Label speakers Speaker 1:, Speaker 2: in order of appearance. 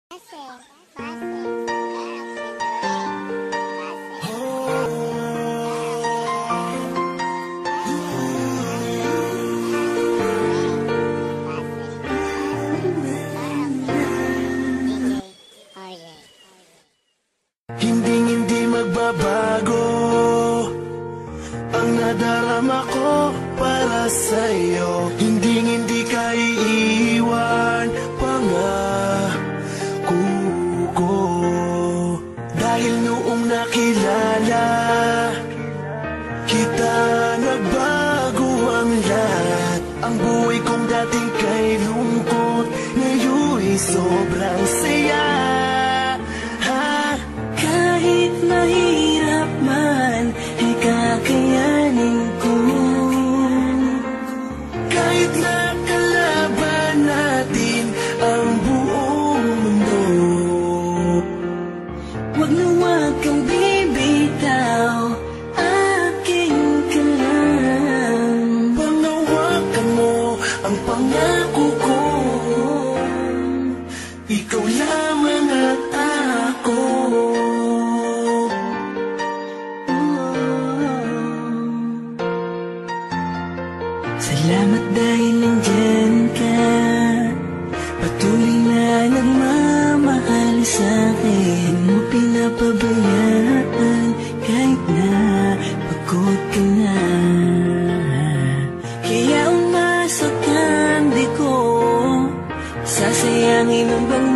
Speaker 1: Hindi magbabago ang nadarama ko para sa'yo. Hindi ka iiwan, pangako ko. Dahil noong nakilala kita, nagbago ang lahat. Ang buhay kong dating kay lungkot, ngayon'y sobrang saya.
Speaker 2: Kahit mahirap man, ay kakayanin ko.
Speaker 1: Kahit nakalaban natin ang buong mundo,
Speaker 2: wag na wag kang bibitaw, aking ka lang.
Speaker 1: panghawakan mo ang pangako ko. Ikaw lamang at ako.
Speaker 2: Salamat dahil nandyan ka, patuloy na nagmamahal sa'kin. Di mo pinapabayaan kahit na pagod ka na. Kaya umasok ang di ko, sasayangin mo bang